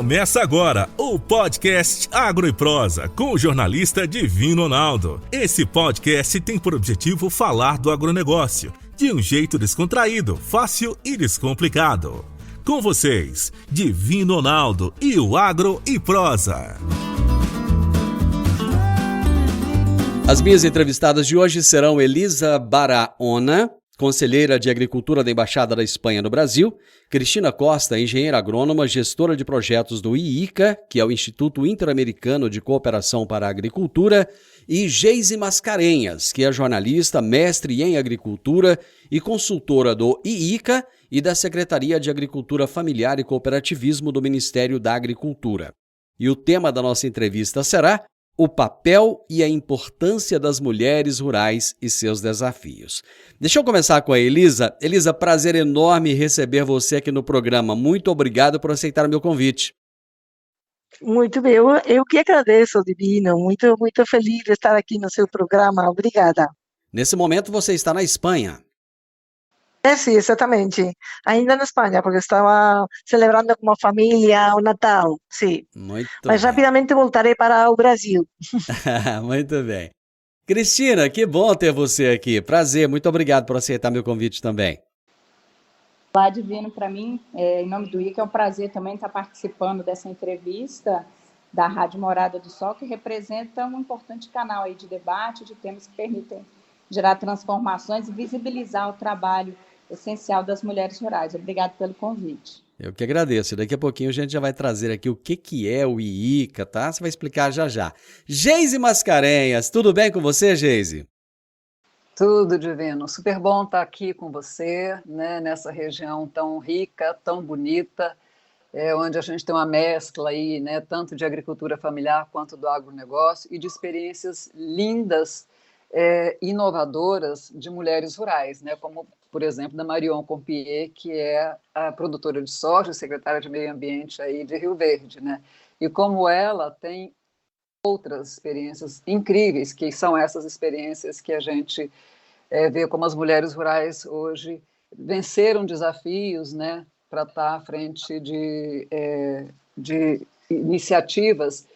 Começa agora o podcast Agro e Prosa com o jornalista Divino Ronaldo. Esse podcast tem por objetivo falar do agronegócio de um jeito descontraído, fácil e descomplicado. Com vocês, Divino Ronaldo e o Agro e Prosa. As minhas entrevistadas de hoje serão Elisa Barahona, conselheira de Agricultura da Embaixada da Espanha no Brasil, Cristina Costa, engenheira agrônoma, gestora de projetos do IICA, que é o Instituto Interamericano de Cooperação para a Agricultura, e Geise Mascarenhas, que é jornalista, mestre em agricultura e consultora do IICA e da Secretaria de Agricultura Familiar e Cooperativismo do Ministério da Agricultura. E o tema da nossa entrevista será o papel e a importância das mulheres rurais e seus desafios. Deixa eu começar com a Elisa. Elisa, prazer enorme receber você aqui no programa. Muito obrigado por aceitar o meu convite. Muito bem, eu que agradeço, Divino. Muito feliz de estar aqui no seu programa. Obrigada. Nesse momento você está na Espanha. Sim, exatamente. Ainda na Espanha, porque estava celebrando com a família o Natal, sim. Muito Mas bem. rapidamente voltarei para o Brasil. Muito bem. Cristina, que bom ter você aqui. Prazer, muito obrigado por aceitar meu convite também. Olá, Divino, para mim, em nome do IICA, é um prazer também estar participando dessa entrevista da Rádio Morada do Sol, que representa um importante canal aí de debate de temas que permitem gerar transformações e visibilizar o trabalho essencial das mulheres rurais. Obrigado pelo convite. Eu que agradeço. Daqui a pouquinho a gente já vai trazer aqui o que é o IICA, tá? Você vai explicar já já. Geise Mascarenhas, tudo bem com você, Geise? Tudo, Divino. Super bom estar aqui com você, né, nessa região tão rica, tão bonita, onde a gente tem uma mescla aí, né, tanto de agricultura familiar quanto do agronegócio e de experiências lindas, inovadoras de mulheres rurais, né, como, por exemplo, da Marion Compier, que é a produtora de soja, secretária de Meio Ambiente aí de Rio Verde, né, e como ela tem outras experiências incríveis, que são essas experiências que a gente vê como as mulheres rurais hoje venceram desafios, né, para estar à frente de iniciativas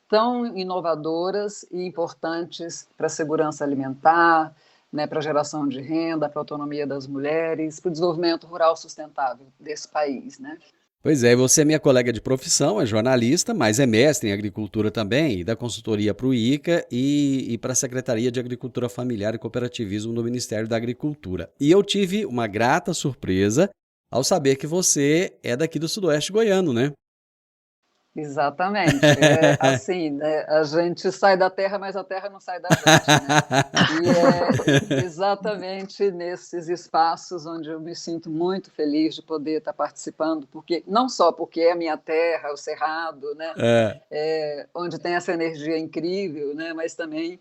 tão inovadoras e importantes para a segurança alimentar, né, para a geração de renda, para a autonomia das mulheres, para o desenvolvimento rural sustentável desse país, né? Pois é, você é minha colega de profissão, é jornalista, mas é mestre em agricultura também, e da consultoria para o IICA e para a Secretaria de Agricultura Familiar e Cooperativismo do Ministério da Agricultura. E eu tive uma grata surpresa ao saber que você é daqui do Sudoeste goiano, né? Exatamente. Assim, né, a gente sai da terra, mas a terra não sai da gente, né? E é exatamente nesses espaços onde eu me sinto muito feliz de poder estar participando, porque não só porque é a minha terra, o Cerrado, né? Onde tem essa energia incrível, né? Mas também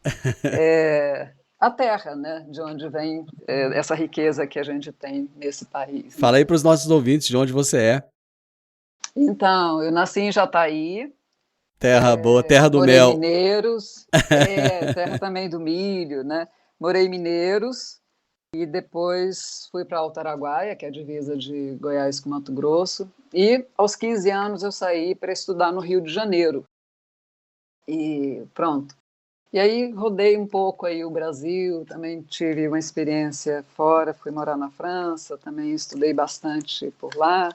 a terra, né? De onde vem essa riqueza que a gente tem nesse país. Né? Fala aí para os nossos ouvintes de onde você é. Então, eu nasci em Jataí. Terra boa, terra do morei mel. Morei em Mineiros, terra também do milho, né? Morei em Mineiros e depois fui para Alto Araguaia, que é a divisa de Goiás com Mato Grosso. E aos 15 anos eu saí para estudar no Rio de Janeiro. E pronto. E aí rodei um pouco aí o Brasil, também tive uma experiência fora, fui morar na França, também estudei bastante por lá.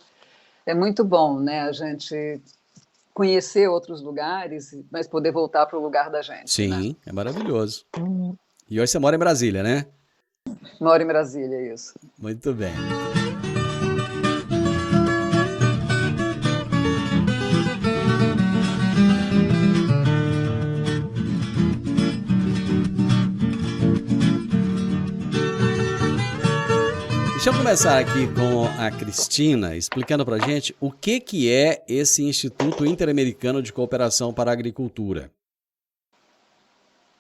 É muito bom, né, a gente conhecer outros lugares, mas poder voltar para o lugar da gente. Sim, né? É maravilhoso. E hoje você mora em Brasília, né? Moro em Brasília, isso. Muito bem. Deixa eu começar aqui com a Cristina, explicando para a gente o que é esse Instituto Interamericano de Cooperação para a Agricultura.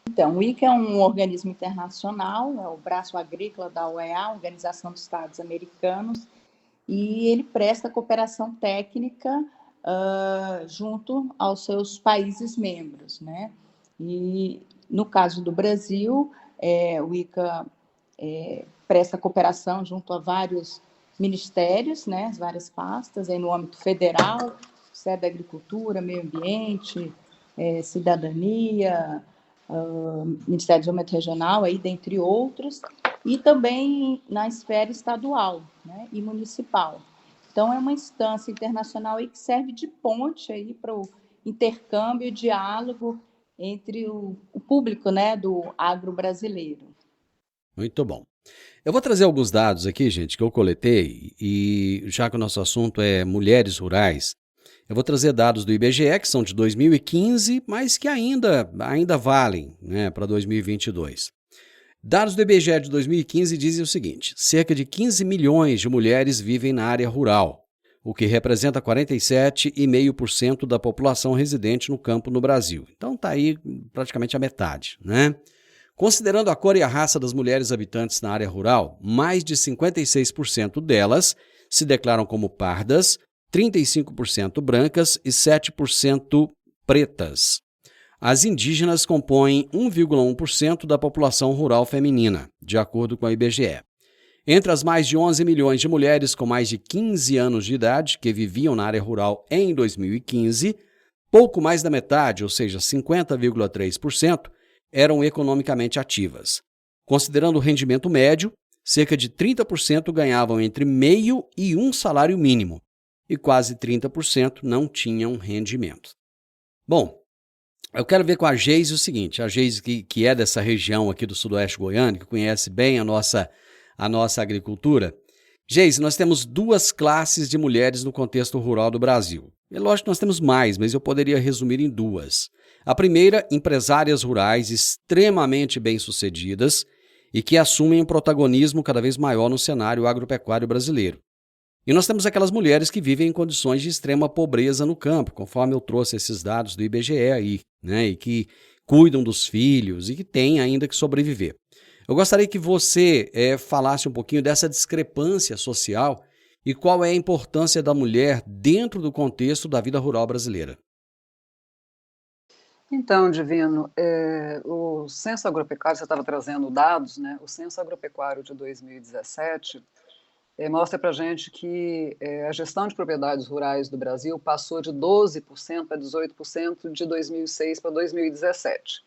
Então, o IICA é um organismo internacional, é o braço agrícola da OEA, Organização dos Estados Americanos, e ele presta cooperação técnica junto aos seus países membros, né? E no caso do Brasil, o IICA presta cooperação junto a vários ministérios, né, as várias pastas, aí no âmbito federal, Ministério da Agricultura, Meio Ambiente, Cidadania, Ministério do Desenvolvimento Regional, aí, dentre outros, e também na esfera estadual, né, e municipal. Então, é uma instância internacional aí que serve de ponte aí para o intercâmbio e diálogo entre o público, né, do agro brasileiro. Muito bom. Eu vou trazer alguns dados aqui, gente, que eu coletei, e já que o nosso assunto é mulheres rurais, eu vou trazer dados do IBGE, que são de 2015, mas que ainda valem, né, para 2022. Dados do IBGE de 2015 dizem o seguinte: cerca de 15 milhões de mulheres vivem na área rural, o que representa 47,5% da população residente no campo no Brasil. Então está aí praticamente a metade, né? Considerando a cor e a raça das mulheres habitantes na área rural, mais de 56% delas se declaram como pardas, 35% brancas e 7% pretas. As indígenas compõem 1,1% da população rural feminina, de acordo com a IBGE. Entre as mais de 11 milhões de mulheres com mais de 15 anos de idade que viviam na área rural em 2015, pouco mais da metade, ou seja, 50,3%, eram economicamente ativas. Considerando o rendimento médio, cerca de 30% ganhavam entre meio e um salário mínimo, e quase 30% não tinham rendimento. Bom, eu quero ver com a Geise o seguinte: a Geise que é dessa região aqui do sudoeste goiano, que conhece bem a nossa agricultura. Geise, nós temos duas classes de mulheres no contexto rural do Brasil. É lógico que nós temos mais, mas eu poderia resumir em duas. A primeira, empresárias rurais extremamente bem-sucedidas e que assumem um protagonismo cada vez maior no cenário agropecuário brasileiro. E nós temos aquelas mulheres que vivem em condições de extrema pobreza no campo, conforme eu trouxe esses dados do IBGE aí, né, e que cuidam dos filhos e que têm ainda que sobreviver. Eu gostaria que você falasse um pouquinho dessa discrepância social e qual é a importância da mulher dentro do contexto da vida rural brasileira. Então, Divino, o Censo Agropecuário, você estava trazendo dados, né? O Censo Agropecuário de 2017 mostra para a gente que a gestão de propriedades rurais do Brasil passou de 12% a 18% de 2006 para 2017.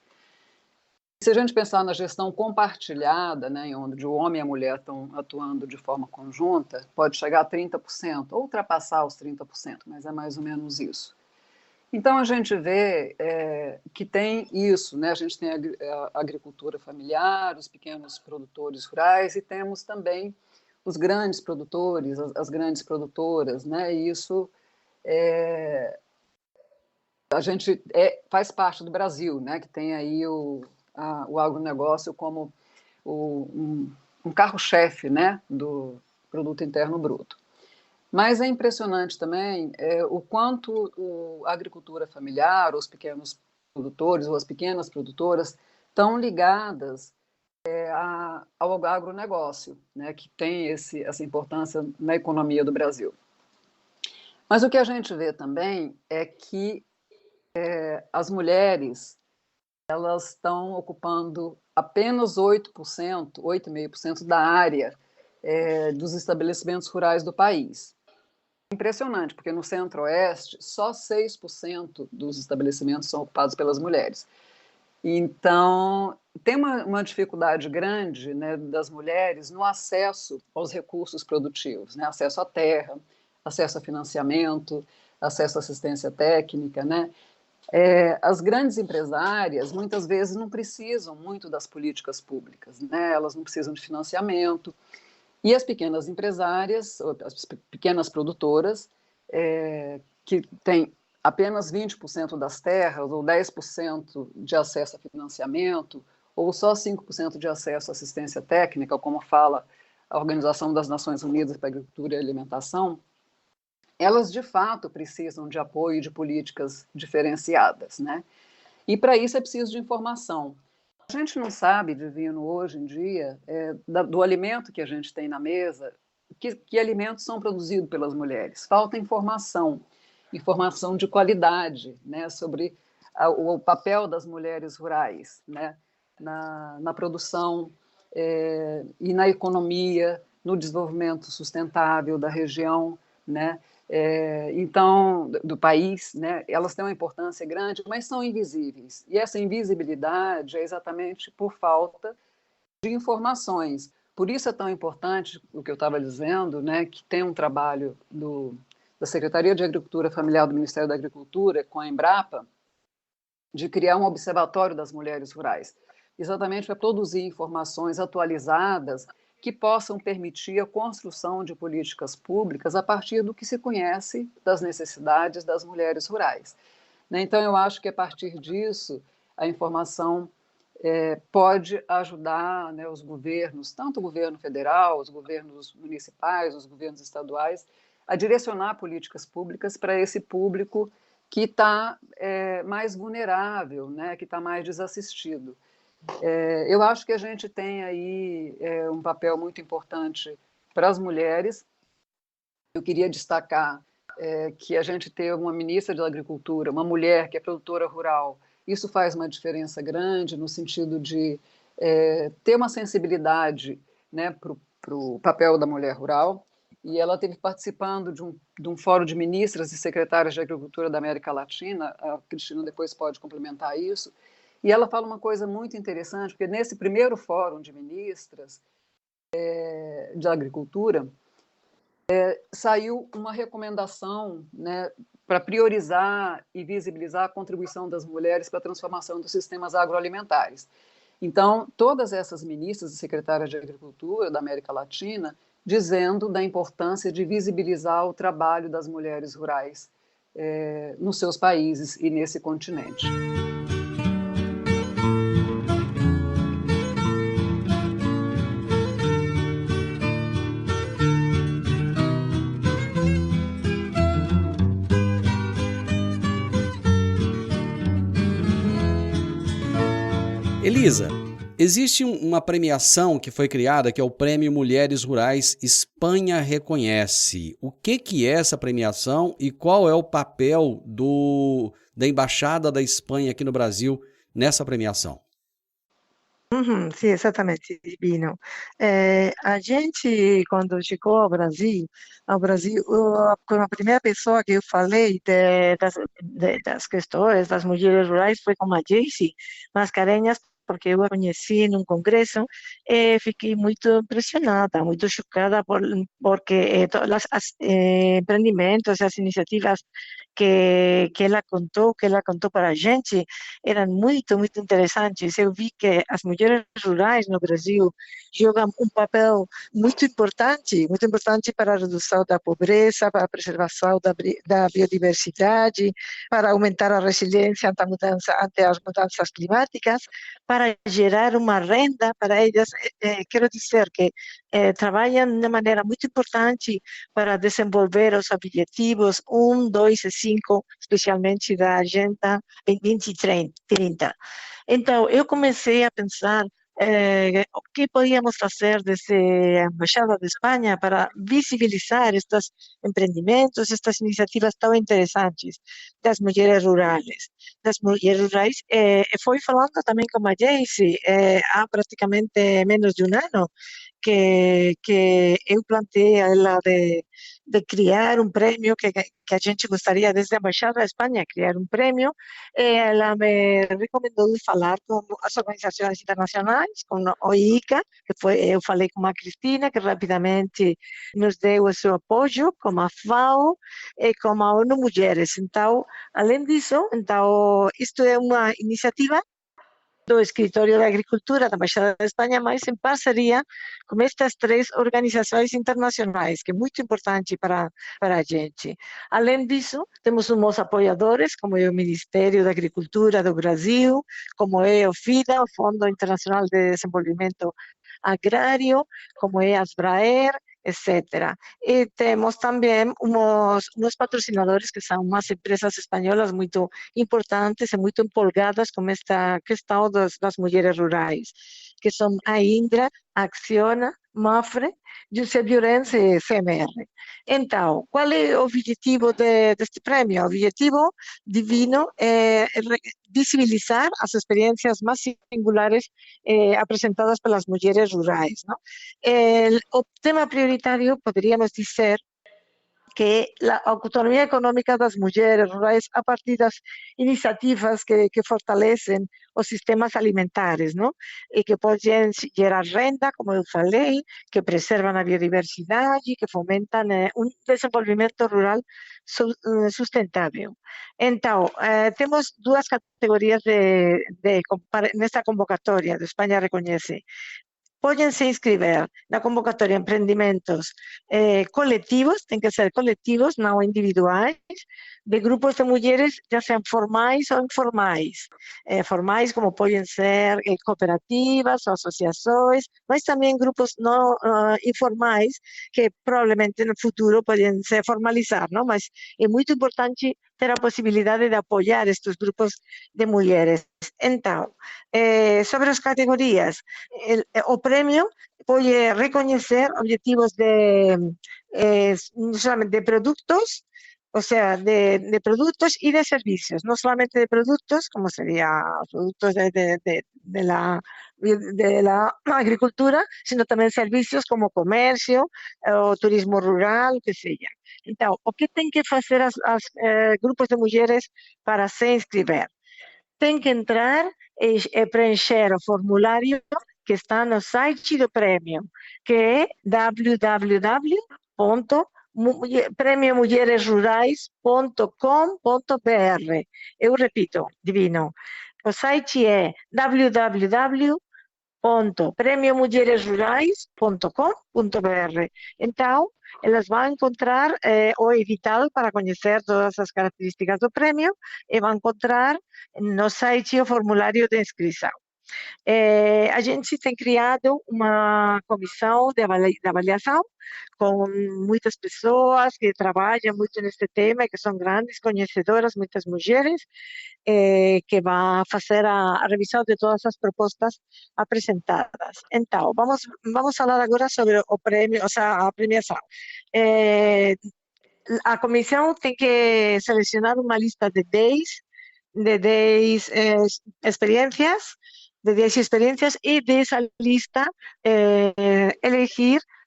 Se a gente pensar na gestão compartilhada, né, onde o homem e a mulher estão atuando de forma conjunta, pode chegar a 30%, ou ultrapassar os 30%, mas é mais ou menos isso. Então, a gente vê que tem isso, né? A gente tem a agricultura familiar, os pequenos produtores rurais, e temos também os grandes produtores, as grandes produtoras, né? E isso a gente faz parte do Brasil, né? Que tem aí o agronegócio como um carro-chefe, né? Do produto interno bruto. Mas é impressionante também o quanto a agricultura familiar, os pequenos produtores ou as pequenas produtoras estão ligadas ao agronegócio, né, que tem essa importância na economia do Brasil. Mas o que a gente vê também é que as mulheres elas estão ocupando apenas 8%, 8,5% da área dos estabelecimentos rurais do país. Impressionante, porque no Centro-Oeste, só 6% dos estabelecimentos são ocupados pelas mulheres. Então, tem uma dificuldade grande, né, das mulheres no acesso aos recursos produtivos, né, acesso à terra, acesso a financiamento, acesso à assistência técnica, né. As grandes empresárias, muitas vezes, não precisam muito das políticas públicas, né, elas não precisam de financiamento. E as pequenas empresárias, as pequenas produtoras, que têm apenas 20% das terras, ou 10% de acesso a financiamento, ou só 5% de acesso à assistência técnica, como fala a Organização das Nações Unidas para a Agricultura e Alimentação, elas, de fato, precisam de apoio de políticas diferenciadas, né? E, para isso, é preciso de informação. A gente não sabe, Divino, hoje em dia, do alimento que a gente tem na mesa, que alimentos são produzidos pelas mulheres. Falta informação de qualidade, né, sobre o papel das mulheres rurais, né, na produção e na economia, no desenvolvimento sustentável da região, né, então, do país, né, elas têm uma importância grande, mas são invisíveis. E essa invisibilidade é exatamente por falta de informações. Por isso é tão importante o que eu estava dizendo, né, que tem um trabalho da Secretaria de Agricultura Familiar do Ministério da Agricultura com a Embrapa, de criar um observatório das mulheres rurais, exatamente para produzir informações atualizadas que possam permitir a construção de políticas públicas a partir do que se conhece das necessidades das mulheres rurais. Então, eu acho que a partir disso, a informação pode ajudar, né, os governos, tanto o governo federal, os governos municipais, os governos estaduais, a direcionar políticas públicas para esse público que está mais vulnerável, né, que está mais desassistido. Eu acho que a gente tem aí um papel muito importante para as mulheres. Eu queria destacar que a gente ter uma ministra da Agricultura, uma mulher que é produtora rural, isso faz uma diferença grande no sentido de ter uma sensibilidade, né, para o papel da mulher rural. E ela esteve participando de um fórum de ministras e secretárias de Agricultura da América Latina, a Cristina depois pode complementar isso, e ela fala uma coisa muito interessante, porque nesse primeiro fórum de ministras de Agricultura, saiu uma recomendação, né, para priorizar e visibilizar a contribuição das mulheres para a transformação dos sistemas agroalimentares. Então, todas essas ministras e secretárias de Agricultura da América Latina dizendo da importância de visibilizar o trabalho das mulheres rurais nos seus países e nesse continente. Elisa, existe uma premiação que foi criada, que é o Prêmio Mulheres Rurais Espanha Reconhece. O que é essa premiação e qual é o papel da Embaixada da Espanha aqui no Brasil nessa premiação? Sim, exatamente, Divino. A gente, quando chegou ao Brasil, com a primeira pessoa que eu falei das questões das mulheres rurais foi com a Jaycee Mascarenhas, porque eu a conheci num congresso e fiquei muito impressionada, muito chocada, porque todos os empreendimentos e as iniciativas que ela contou para a gente eram muito, muito interessantes. Eu vi que as mulheres rurais no Brasil jogam um papel muito importante para a redução da pobreza, para a preservação da biodiversidade, para aumentar a resiliência ante as mudanças climáticas, para gerar uma renda para elas. Quero dizer que trabalham de uma maneira muito importante para desenvolver os objetivos 1, 2 e 5, especialmente da Agenda 2030. Então, eu comecei a pensar o que podíamos fazer desde a Embaixada de Espanha para visibilizar estes empreendimentos, estas iniciativas tão interessantes das mulheres rurais. Foi falando também com a Jaycee há praticamente menos de um ano, que eu planteei a ela de criar um prêmio que a gente gostaria, desde a Embaixada da Espanha, criar um prêmio. Ela me recomendou de falar com as organizações internacionais, com a OICA, eu falei com a Cristina, que rapidamente nos deu o seu apoio, com a FAO e com a ONU Mulheres. Então, além disso, isto é uma iniciativa do Escritório da Agricultura da Embaixada da Espanha, mas em parceria com estas 3 organizações internacionais, que é muito importante para a gente. Além disso, temos uns apoiadores, como é o Ministério da Agricultura do Brasil, como é o FIDA, o Fundo Internacional de Desenvolvimento Agrário, como é a Asbraer, etc. E temos também uns patrocinadores que são umas empresas espanholas muito importantes e muito empolgadas com esta questão das mulheres rurais, que são a Indra, a Acciona, Mafre, Josep Llorens e CMR. Então, qual é o objetivo deste prêmio? O objetivo divino é visibilizar as experiências mais singulares apresentadas pelas mulheres rurais, não? O tema prioritário, poderíamos dizer, que a autonomia econômica das mulheres rurais a partir das iniciativas que fortalecem os sistemas alimentares, não? E que podem gerar renda, como eu falei, que preservam a biodiversidade, que fomentam um desenvolvimento rural sustentável. Então, temos duas categorias nesta convocatória do Espanha Reconhece. Pueden se inscribir na convocatoria empreendimentos colectivos, tienen que ser colectivos, no individuales, de grupos de mujeres, ya sean formais o informais. Formais como pueden ser cooperativas o asociaciones, mas también grupos no informais que probablemente en el futuro pueden se formalizar, ¿no? Mas es muy importante ter a possibilidade de apoiar estes grupos de mulheres. Então, sobre as categorias, o prêmio pode reconhecer objetivos não somente de produtos, o sea, de productos y de servicios, no solamente de productos, como sería productos de la agricultura, sino también servicios como comercio o turismo rural, que seja. Então, o que tem que fazer os grupos de mulheres para se inscrever? Tem que entrar e preencher o formulário que está no site do prêmio, que é www.premiomulheresrurais.com.br. Eu repito, Divino, o site é www.premiomulheresrurais.com.br. Então, elas vão encontrar o edital para conhecer todas as características do prêmio e vão encontrar no site o formulário de inscrição. A gente tem criado uma comissão de avaliação com muitas pessoas que trabalham muito nesse tema, que são grandes conhecedoras, muitas mulheres, que vão fazer a revisão de todas as propostas apresentadas. Então, vamos falar agora sobre o prêmio, ou seja, a premiação. A comissão tem que selecionar uma lista de 10 experiências, y de esa lista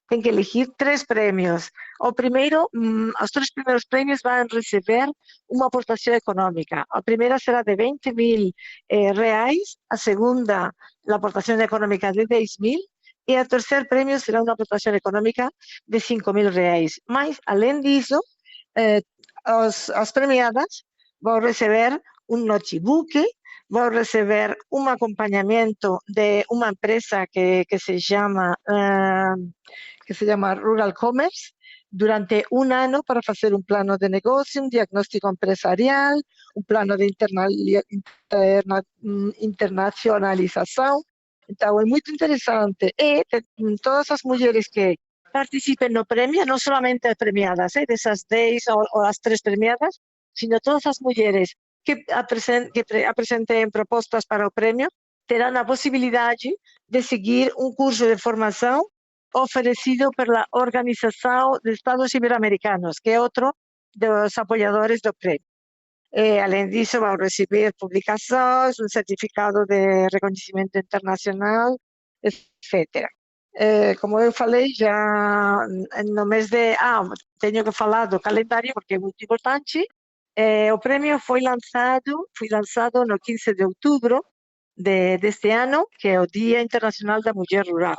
tem que elegir 3 premios. Os 3 primeiros premios vão receber uma aportação econômica. A primeira será de 20.000 reais, a segunda, a aportação econômica de 10.000, e o terceiro prêmio será uma aportação econômica de 5.000 reais. Mas, além disso, as premiadas vão receber um notebook, vão receber um acompanhamento de uma empresa que se chama Rural Commerce durante um ano para fazer um plano de negócio, um diagnóstico empresarial, um plano de internacionalização. Então, é muito interessante. E todas as mulheres que participem no prêmio, não somente as premiadas, dessas 10 ou as 3 premiadas, sino todas as mulheres que apresentem propostas para o prêmio, terão a possibilidade de seguir um curso de formação oferecido pela Organização de Estados Ibero-Americanos, que é outro dos apoiadores do prêmio. Além disso, vão receber publicações, um certificado de reconhecimento internacional, etc. Como eu falei, já no mês de... tenho que falar do calendário, porque é muito importante. O prêmio foi lançado no 15 de outubro deste ano, que é o Dia Internacional da Mulher Rural.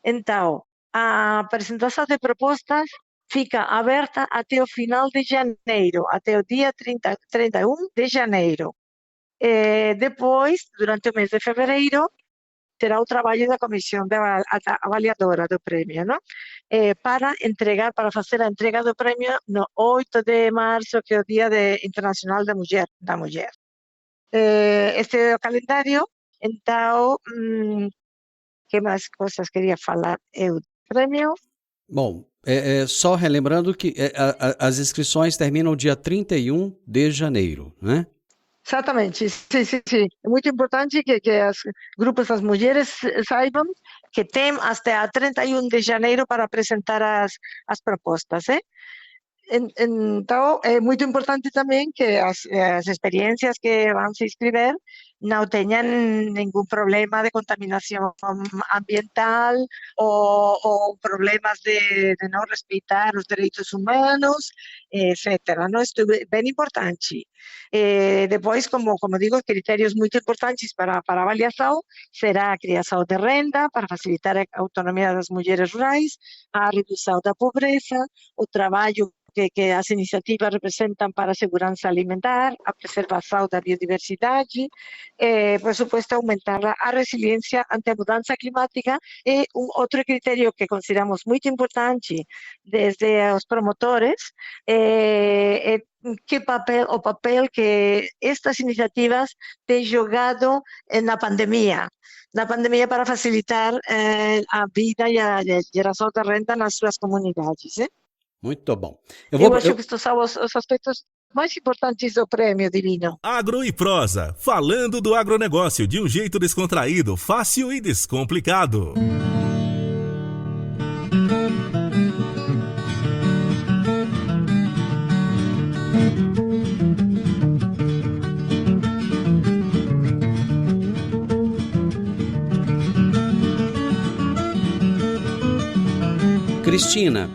Então, a apresentação de propostas fica aberta até o final de janeiro, até o dia 31 de janeiro. Depois, durante o mês de fevereiro, terá o trabalho da comissão avaliadora do prêmio, não? Para fazer a entrega do prêmio no 8 de março, que é o Dia Internacional da Mulher. Este é o calendário. Então, que mais coisas queria falar? O prêmio. Bom, só relembrando que as inscrições terminam dia 31 de janeiro, né? Exatamente, sim. É muito importante que os grupos das mulheres saibam que tem até 31 de janeiro para apresentar as propostas. Então, é muito importante também que as experiências que vão se inscrever não tenham nenhum problema de contaminação ambiental ou problemas de não respeitar os direitos humanos, etc. Não? Isto é bem importante. Depois, como digo, critérios muito importantes para avaliação será a criação de renda para facilitar a autonomia das mulheres rurais, a redução da pobreza, o trabalho que as iniciativas representam para a segurança alimentar, a preservação da biodiversidade, por supuesto, aumentar a resiliência ante a mudança climática. E outro critério que consideramos muito importante desde os promotores é o papel que estas iniciativas têm jogado na pandemia para facilitar a vida e a geração de renda nas suas comunidades. Muito bom. Eu acho que estes são os aspectos mais importantes do prêmio Divino. Agro e Prosa, falando do agronegócio de um jeito descontraído, fácil e descomplicado. Cristina,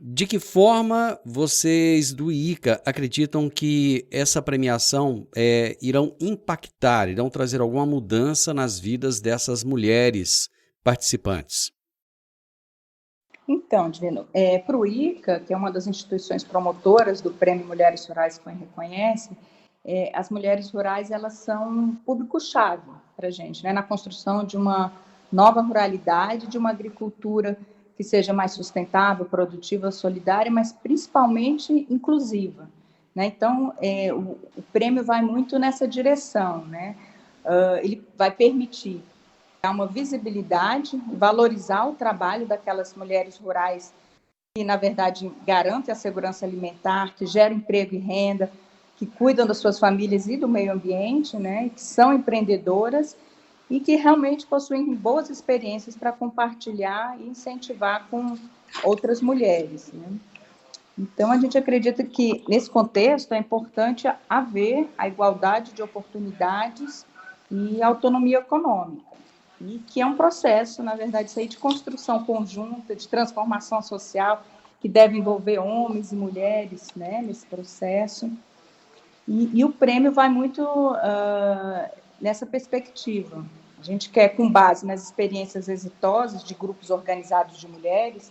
de que forma vocês do ICA acreditam que essa premiação irão trazer alguma mudança nas vidas dessas mulheres participantes? Então, Divino, para o ICA, que é uma das instituições promotoras do Prêmio Mulheres Rurais que reconhece, as mulheres rurais elas são um público-chave para a gente, né, na construção de uma nova ruralidade, de uma agricultura que seja mais sustentável, produtiva, solidária, mas principalmente inclusiva, né? Então, o prêmio vai muito nessa direção, né? Ele vai permitir dar uma visibilidade, valorizar o trabalho daquelas mulheres rurais que, na verdade, garantem a segurança alimentar, que geram emprego e renda, que cuidam das suas famílias e do meio ambiente, né? Que são empreendedoras e que realmente possuem boas experiências para compartilhar e incentivar com outras mulheres, né? Então, a gente acredita que, nesse contexto, é importante haver a igualdade de oportunidades e autonomia econômica, e que é um processo, na verdade, isso aí de construção conjunta, de transformação social, que deve envolver homens e mulheres, né, nesse processo. E o prêmio vai muito nessa perspectiva. A gente quer, com base nas experiências exitosas de grupos organizados de mulheres,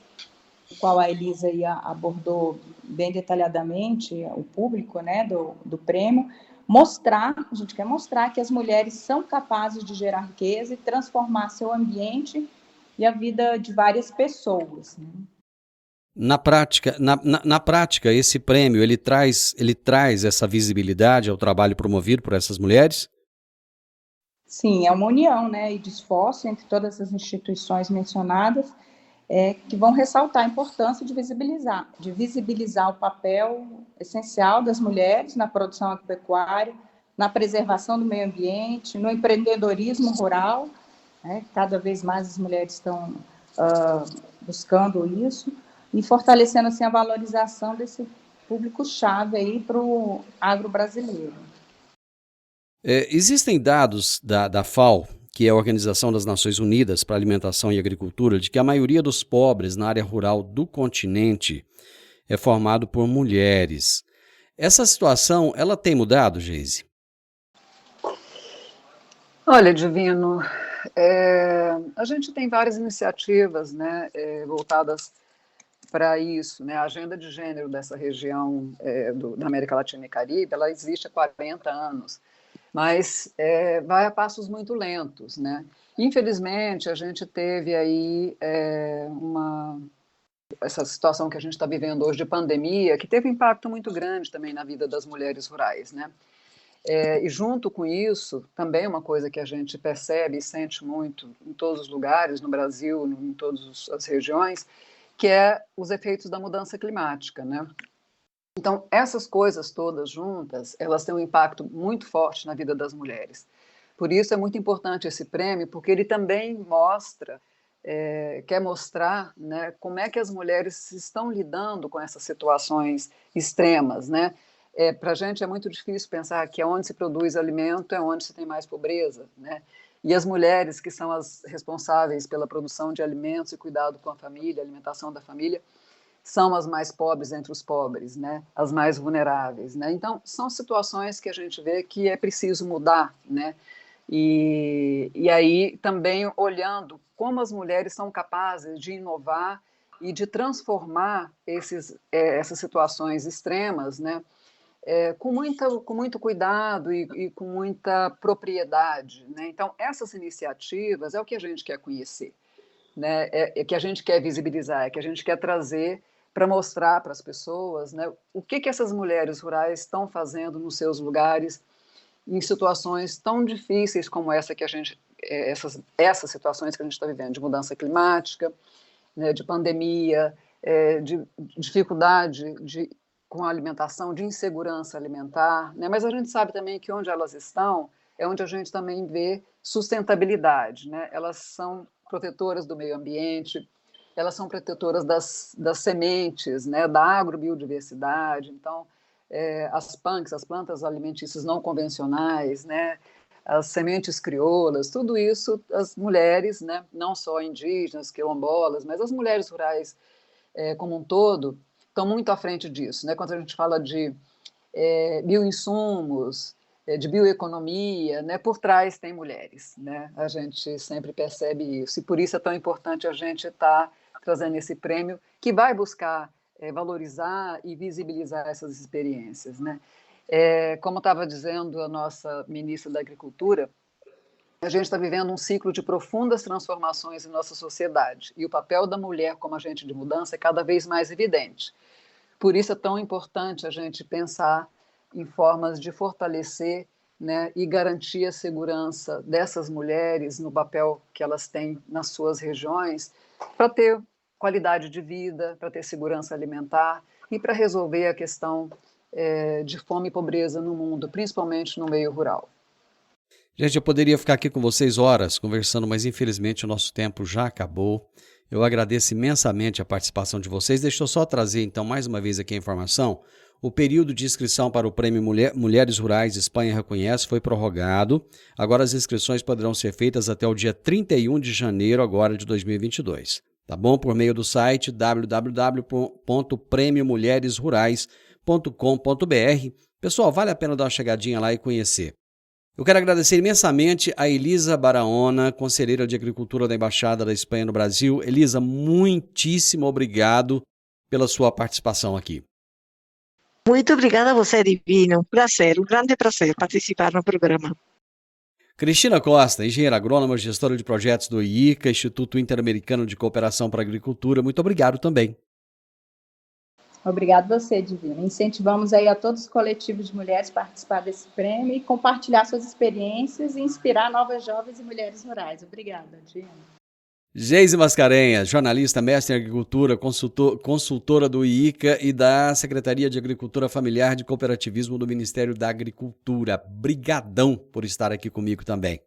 o qual a Elisa aí abordou bem detalhadamente o público, né, do prêmio, a gente quer mostrar que as mulheres são capazes de gerar riqueza e transformar seu ambiente e a vida de várias pessoas, né? Na prática, esse prêmio ele traz essa visibilidade ao trabalho promovido por essas mulheres? Sim, é uma união, né, e de esforço entre todas as instituições mencionadas, que vão ressaltar a importância de visibilizar o papel essencial das mulheres na produção agropecuária, na preservação do meio ambiente, no empreendedorismo rural, né, cada vez mais as mulheres estão buscando isso, e fortalecendo assim a valorização desse público-chave aí para o agro brasileiro. Existem dados da FAO, que é a Organização das Nações Unidas para a Alimentação e Agricultura, de que a maioria dos pobres na área rural do continente é formado por mulheres. Essa situação, ela tem mudado, Geise? Olha, Divino, a gente tem várias iniciativas, né, voltadas para isso, né? A agenda de gênero dessa região da América Latina e Caribe, ela existe há 40 anos, mas vai a passos muito lentos, né? Infelizmente, a gente teve aí essa situação que a gente está vivendo hoje de pandemia, que teve um impacto muito grande também na vida das mulheres rurais, né? E junto com isso, também uma coisa que a gente percebe e sente muito em todos os lugares, no Brasil, em todas as regiões, que é os efeitos da mudança climática, né? Então, essas coisas todas juntas, elas têm um impacto muito forte na vida das mulheres. Por isso é muito importante esse prêmio, porque ele também mostra quer mostrar, né, como é que as mulheres estão lidando com essas situações extremas, né? Para a gente é muito difícil pensar que onde se produz alimento é onde se tem mais pobreza, né? E as mulheres que são as responsáveis pela produção de alimentos e cuidado com a família, alimentação da família, são as mais pobres entre os pobres, né? As mais vulneráveis, né? Então, são situações que a gente vê que é preciso mudar, né? E aí também olhando como as mulheres são capazes de inovar e de transformar essas situações extremas, né? Com muito cuidado e com muita propriedade, né? Então, essas iniciativas é o que a gente quer conhecer, né? Que a gente quer visibilizar, é que a gente quer trazer para mostrar para as pessoas, né, o que essas mulheres rurais estão fazendo nos seus lugares em situações tão difíceis como essa que a gente, essas situações que a gente está vivendo, de mudança climática, né, de pandemia, de dificuldade com a alimentação, de insegurança alimentar, né? Mas a gente sabe também que onde elas estão é onde a gente também vê sustentabilidade, né? Elas são protetoras do meio ambiente, elas são protetoras das sementes, né? Da agrobiodiversidade, então as punks, as plantas alimentícias não convencionais, né? As sementes crioulas, tudo isso as mulheres, né? Não só indígenas, quilombolas, mas as mulheres rurais como um todo, estão muito à frente disso, né? Quando a gente fala de bioinsumos, de bioeconomia, né? Por trás tem mulheres, né? A gente sempre percebe isso, e por isso é tão importante a gente estar trazendo esse prêmio que vai buscar valorizar e visibilizar essas experiências, né? Como estava dizendo a nossa ministra da Agricultura, a gente está vivendo um ciclo de profundas transformações em nossa sociedade, e o papel da mulher como agente de mudança é cada vez mais evidente. Por isso é tão importante a gente pensar em formas de fortalecer, né, e garantir a segurança dessas mulheres no papel que elas têm nas suas regiões, para ter qualidade de vida, para ter segurança alimentar e para resolver a questão de fome e pobreza no mundo, principalmente no meio rural. Gente, eu poderia ficar aqui com vocês horas conversando, mas infelizmente o nosso tempo já acabou. Eu agradeço imensamente a participação de vocês. Deixa eu só trazer então mais uma vez aqui a informação. O período de inscrição para o Prêmio Mulheres Rurais Espanha Reconhece foi prorrogado. Agora as inscrições poderão ser feitas até o dia 31 de janeiro agora de 2022. Tá bom? Por meio do site www.premiomulheresrurais.com.br. Pessoal, vale a pena dar uma chegadinha lá e conhecer. Eu quero agradecer imensamente a Elisa Barahona, conselheira de Agricultura da Embaixada da Espanha no Brasil. Elisa, muitíssimo obrigado pela sua participação aqui. Muito obrigada a você, Divino. Um grande prazer participar no programa. Cristina Costa, engenheira agrônoma, gestora de projetos do IICA, Instituto Interamericano de Cooperação para a Agricultura. Muito obrigado também. Obrigado você, Divino. Incentivamos aí a todos os coletivos de mulheres a participar desse prêmio e compartilhar suas experiências e inspirar novas jovens e mulheres rurais. Obrigada, Divino. Geise Mascarenhas, jornalista, mestre em agricultura, consultora do IICA e da Secretaria de Agricultura Familiar de Cooperativismo do Ministério da Agricultura. Brigadão por estar aqui comigo também.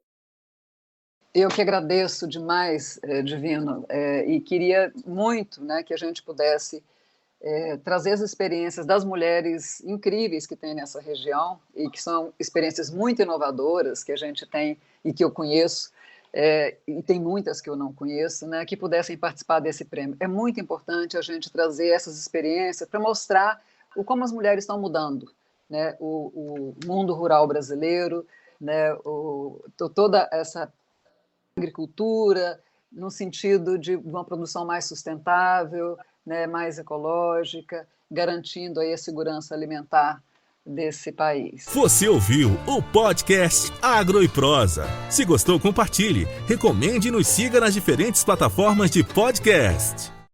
Eu que agradeço demais, Divino, e queria muito, né, que a gente pudesse trazer as experiências das mulheres incríveis que tem nessa região e que são experiências muito inovadoras que a gente tem e que eu conheço, e tem muitas que eu não conheço, né, que pudessem participar desse prêmio. É muito importante a gente trazer essas experiências para mostrar como as mulheres estão mudando, né, o mundo rural brasileiro, né, toda essa agricultura no sentido de uma produção mais sustentável, né, mais ecológica, garantindo aí a segurança alimentar desse país. Você ouviu o podcast Agro e Prosa. Se gostou, compartilhe, recomende e nos siga nas diferentes plataformas de podcast.